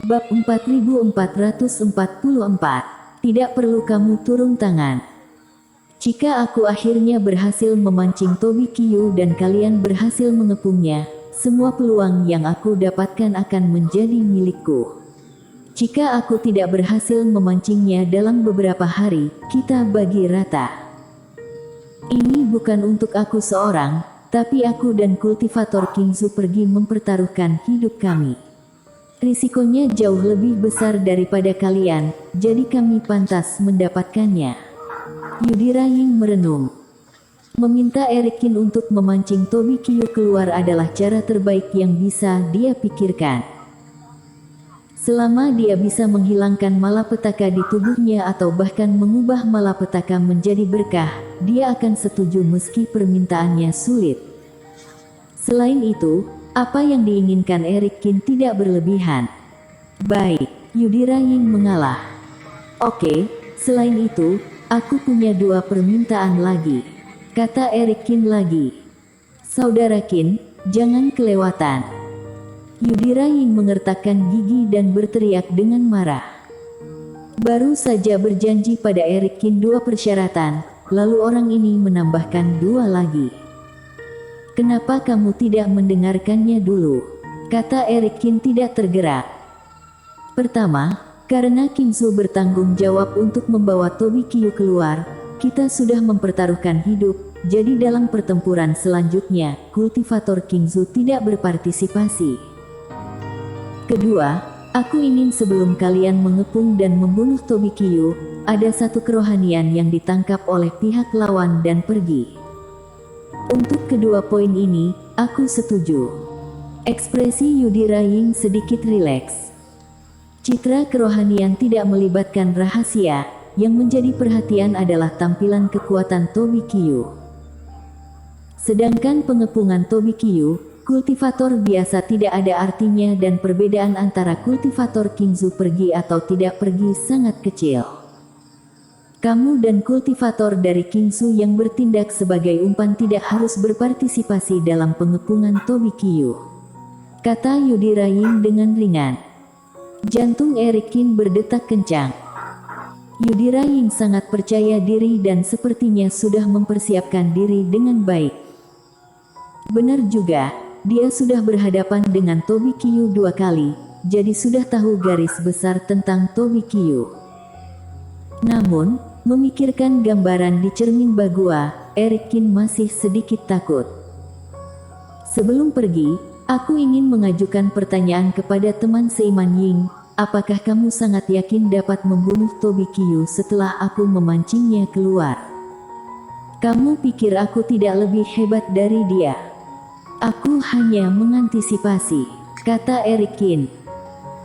Bab 4444. Tidak perlu kamu turun tangan. Jika aku akhirnya berhasil memancing Tobi Kyu dan kalian berhasil mengepungnya, semua peluang yang aku dapatkan akan menjadi milikku. Jika aku tidak berhasil memancingnya dalam beberapa hari, kita bagi rata. Ini bukan untuk aku seorang, tapi aku dan kultivator Kingzu pergi mempertaruhkan hidup kami. Risikonya jauh lebih besar daripada kalian, jadi kami pantas mendapatkannya. Yudhira Ying merenung. Meminta Erikin untuk memancing Tobi Kyu keluar adalah cara terbaik yang bisa dia pikirkan. Selama dia bisa menghilangkan malapetaka di tubuhnya atau bahkan mengubah malapetaka menjadi berkah, dia akan setuju meski permintaannya sulit. Selain itu, apa yang diinginkan Erikin tidak berlebihan. Baik, Yudhira Ying mengalah. Oke, selain itu, aku punya 2 permintaan lagi, kata Erikin lagi. Saudara Qin, jangan kelewatan. Yudhira Ying mengertakkan gigi dan berteriak dengan marah. Baru saja berjanji pada Erikin 2 persyaratan, lalu orang ini menambahkan 2 lagi. Kenapa kamu tidak mendengarkannya dulu? Kata Erikin tidak tergerak. Pertama, karena Kingzu bertanggung jawab untuk membawa Tobi Kyu keluar, kita sudah mempertaruhkan hidup, jadi dalam pertempuran selanjutnya, kultivator Kingzu tidak berpartisipasi. Kedua, aku ingin sebelum kalian mengepung dan membunuh Tobi Kyu, ada satu kerohanian yang ditangkap oleh pihak lawan dan pergi. Untuk kedua poin ini, aku setuju. Ekspresi Yudhira Ying sedikit rileks. Citra kerohanian tidak melibatkan rahasia, yang menjadi perhatian adalah tampilan kekuatan Tobi Kyu. Sedangkan pengepungan Tobi Kyu, kultivator biasa tidak ada artinya dan perbedaan antara kultivator Kingzu pergi atau tidak pergi sangat kecil. Kamu dan kultivator dari Kingzu yang bertindak sebagai umpan tidak harus berpartisipasi dalam pengepungan Tobi Kyu, kata Yudhira Ying dengan ringan. Jantung Erikin berdetak kencang. Yudhira Ying sangat percaya diri dan sepertinya sudah mempersiapkan diri dengan baik. Benar juga, dia sudah berhadapan dengan Tobi Kyu 2 kali, jadi sudah tahu garis besar tentang Tobi Kyu. Namun, memikirkan gambaran di cermin Bagua, Erikin masih sedikit takut. Sebelum pergi, aku ingin mengajukan pertanyaan kepada teman seiman Ying, apakah kamu sangat yakin dapat membunuh Tobi Kyu setelah aku memancingnya keluar? Kamu pikir aku tidak lebih hebat dari dia? Aku hanya mengantisipasi, kata Erikin.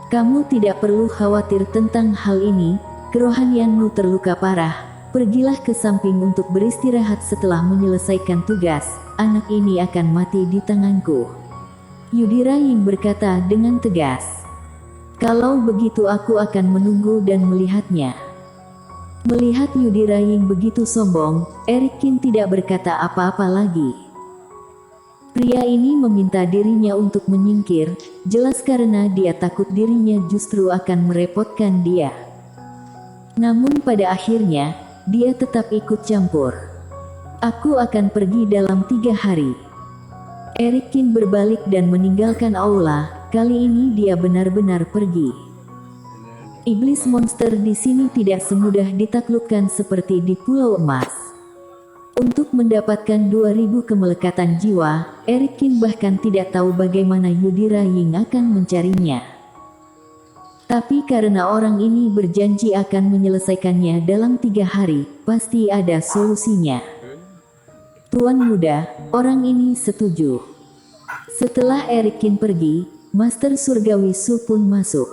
Kamu tidak perlu khawatir tentang hal ini. Kerohanianmu terluka parah, pergilah ke samping untuk beristirahat setelah menyelesaikan tugas, anak ini akan mati di tanganku. Yudhira Ying berkata dengan tegas. Kalau begitu aku akan menunggu dan melihatnya. Melihat Yudhira Ying begitu sombong, Erikin tidak berkata apa-apa lagi. Pria ini meminta dirinya untuk menyingkir, jelas karena dia takut dirinya justru akan merepotkan dia. Namun pada akhirnya, dia tetap ikut campur. Aku akan pergi dalam 3 hari. Erikin berbalik dan meninggalkan aula, kali ini dia benar-benar pergi. Iblis monster di sini tidak semudah ditaklukkan seperti di Pulau Emas. Untuk mendapatkan 2000 kemelekatan jiwa, Erikin bahkan tidak tahu bagaimana Yudhira Ying akan mencarinya. Tapi karena orang ini berjanji akan menyelesaikannya dalam 3 hari, pasti ada solusinya. Tuan muda, orang ini setuju. Setelah Erikin pergi, Master Surgawi Su pun masuk.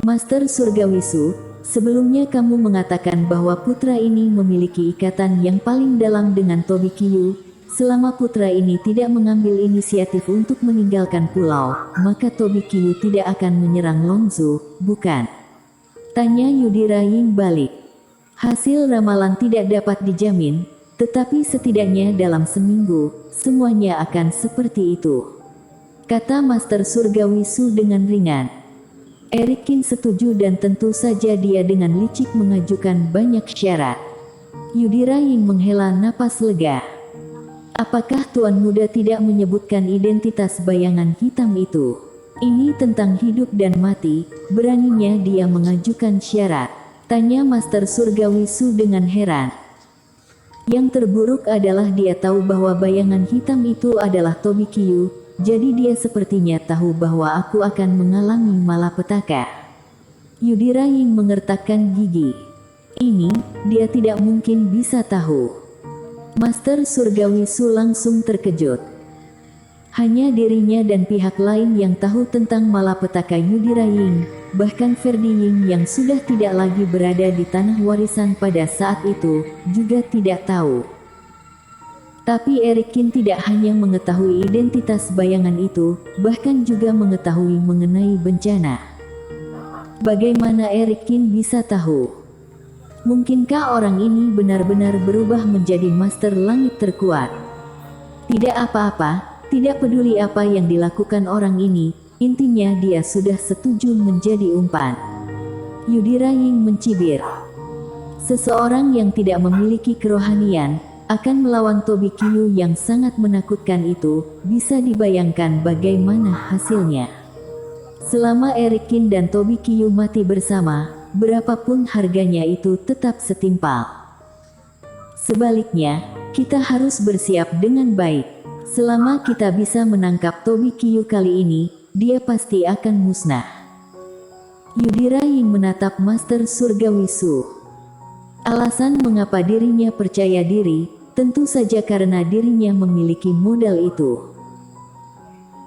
Master Surgawi Su, sebelumnya kamu mengatakan bahwa putra ini memiliki ikatan yang paling dalam dengan Tobi Kyu. Selama putra ini tidak mengambil inisiatif untuk meninggalkan pulau, maka Tobi Kyu tidak akan menyerang Longzu, bukan? Tanya Yudhira Ying balik. Hasil ramalan tidak dapat dijamin, tetapi setidaknya dalam seminggu, semuanya akan seperti itu, kata Master Surgawi Su dengan ringan. Erikin setuju dan tentu saja dia dengan licik mengajukan banyak syarat. Yudhira Ying menghela napas lega. Apakah Tuan Muda tidak menyebutkan identitas bayangan hitam itu? Ini tentang hidup dan mati, beraninya dia mengajukan syarat. Tanya Master Surgawi Su dengan heran. Yang terburuk adalah dia tahu bahwa bayangan hitam itu adalah Tobi Qiu, jadi dia sepertinya tahu bahwa aku akan mengalami malapetaka. Yudhira Ying mengertakkan gigi. Ini, dia tidak mungkin bisa tahu. Master Surgawi Su langsung terkejut. Hanya dirinya dan pihak lain yang tahu tentang malapetaka Yudhira Ying, bahkan Ferdi Ying yang sudah tidak lagi berada di tanah warisan pada saat itu, juga tidak tahu. Tapi Erikin tidak hanya mengetahui identitas bayangan itu, bahkan juga mengetahui mengenai bencana. Bagaimana Erikin bisa tahu? Mungkinkah orang ini benar-benar berubah menjadi master langit terkuat? Tidak apa-apa, tidak peduli apa yang dilakukan orang ini, intinya dia sudah setuju menjadi umpan. Yudhira Ying mencibir. Seseorang yang tidak memiliki kerohanian, akan melawan Tobi Qiu yang sangat menakutkan itu, bisa dibayangkan bagaimana hasilnya. Selama Erikin dan Tobi Qiu mati bersama, berapapun harganya itu tetap setimpal. Sebaliknya, kita harus bersiap dengan baik. Selama kita bisa menangkap Tobi Qiu kali ini, dia pasti akan musnah. Yudhira Ying menatap Master Surgawi Su. Alasan mengapa dirinya percaya diri, tentu saja karena dirinya memiliki modal itu.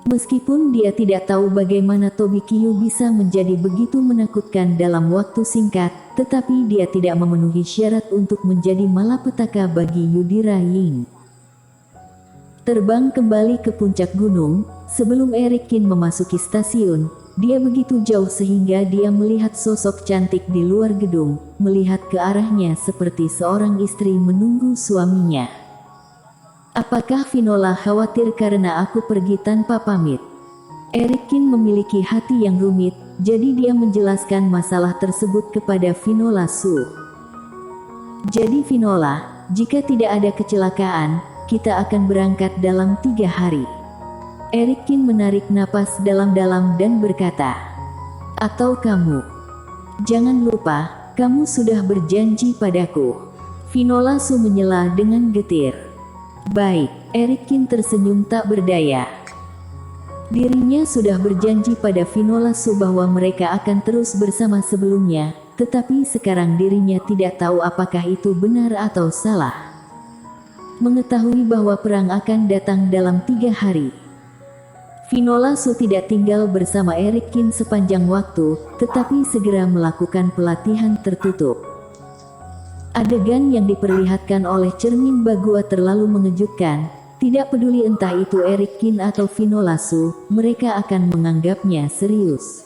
Meskipun dia tidak tahu bagaimana Tobi Qiu bisa menjadi begitu menakutkan dalam waktu singkat, tetapi dia tidak memenuhi syarat untuk menjadi malapetaka bagi Yudhira Ying. Terbang kembali ke puncak gunung, sebelum Erikin memasuki stasiun, dia begitu jauh sehingga dia melihat sosok cantik di luar gedung, melihat ke arahnya seperti seorang istri menunggu suaminya. Apakah Finola khawatir karena aku pergi tanpa pamit? Erikin memiliki hati yang rumit, jadi dia menjelaskan masalah tersebut kepada Finola Su. Jadi Finola, jika tidak ada kecelakaan, kita akan berangkat dalam 3 hari. Erikin menarik napas dalam-dalam dan berkata, atau kamu. Jangan lupa, kamu sudah berjanji padaku. Finola Su menyela dengan getir. Baik, Erikin tersenyum tak berdaya. Dirinya sudah berjanji pada Finola Su bahwa mereka akan terus bersama sebelumnya, tetapi sekarang dirinya tidak tahu apakah itu benar atau salah. Mengetahui bahwa perang akan datang dalam 3 hari. Finola Su tidak tinggal bersama Erikin sepanjang waktu, tetapi segera melakukan pelatihan tertutup. Adegan yang diperlihatkan oleh cermin Bagua terlalu mengejutkan, tidak peduli entah itu Erikin atau Finola Su, mereka akan menganggapnya serius.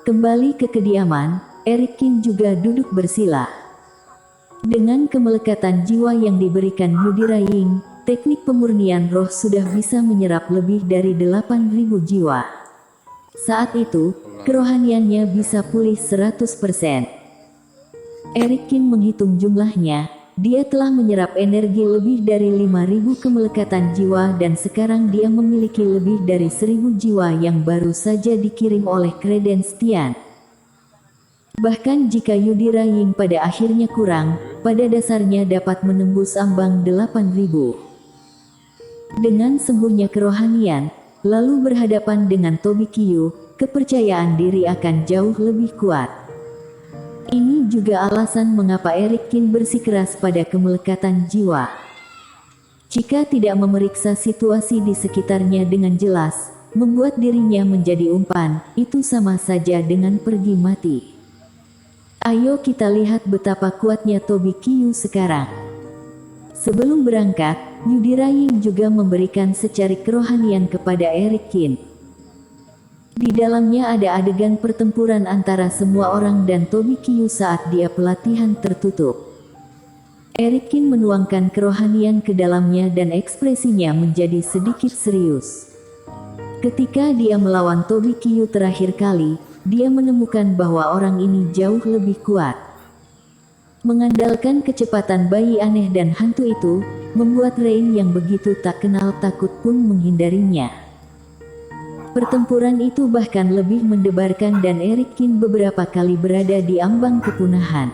Kembali ke kediaman, Erikin juga duduk bersila. Dengan kemelekatan jiwa yang diberikan Yudhira Ying, teknik pemurnian roh sudah bisa menyerap lebih dari 8.000 jiwa. Saat itu, kerohaniannya bisa pulih 100%. Erikin menghitung jumlahnya, dia telah menyerap energi lebih dari 5.000 kemelekatan jiwa dan sekarang dia memiliki lebih dari 1.000 jiwa yang baru saja dikirim oleh Credence Tian. Bahkan jika Yudhira Ying pada akhirnya kurang, pada dasarnya dapat menembus ambang 8.000. Dengan sembuhnya kerohanian, lalu berhadapan dengan Tobi Qiu, kepercayaan diri akan jauh lebih kuat. Ini juga alasan mengapa Erikin bersikeras pada kemelekatan jiwa. Jika tidak memeriksa situasi di sekitarnya dengan jelas, membuat dirinya menjadi umpan, itu sama saja dengan pergi mati. Ayo kita lihat betapa kuatnya Tobi Qiu sekarang. Sebelum berangkat, Yudhira Ying juga memberikan secarik kerohanian kepada Erikin. Di dalamnya ada adegan pertempuran antara semua orang dan Tobi Qiu saat dia pelatihan tertutup. Erikin menuangkan kerohanian ke dalamnya dan ekspresinya menjadi sedikit serius. Ketika dia melawan Tobi Qiu terakhir kali, dia menemukan bahwa orang ini jauh lebih kuat. Mengandalkan kecepatan bayi aneh dan hantu itu, membuat Rain yang begitu tak kenal takut pun menghindarinya. Pertempuran itu bahkan lebih mendebarkan dan Eric Kin beberapa kali berada di ambang kepunahan.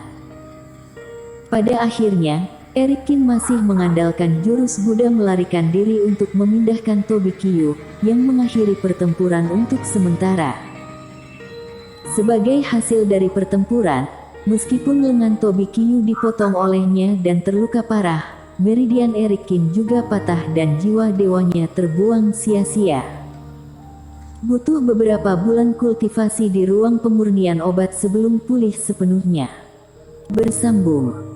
Pada akhirnya, Eric Kin masih mengandalkan jurus Buddha melarikan diri untuk memindahkan Tobikyu, yang mengakhiri pertempuran untuk sementara. Sebagai hasil dari pertempuran, meskipun lengan Tobikyu dipotong olehnya dan terluka parah, meridian Eric Kin juga patah dan jiwa dewanya terbuang sia-sia. Butuh beberapa bulan kultivasi di ruang pemurnian obat sebelum pulih sepenuhnya. Bersambung.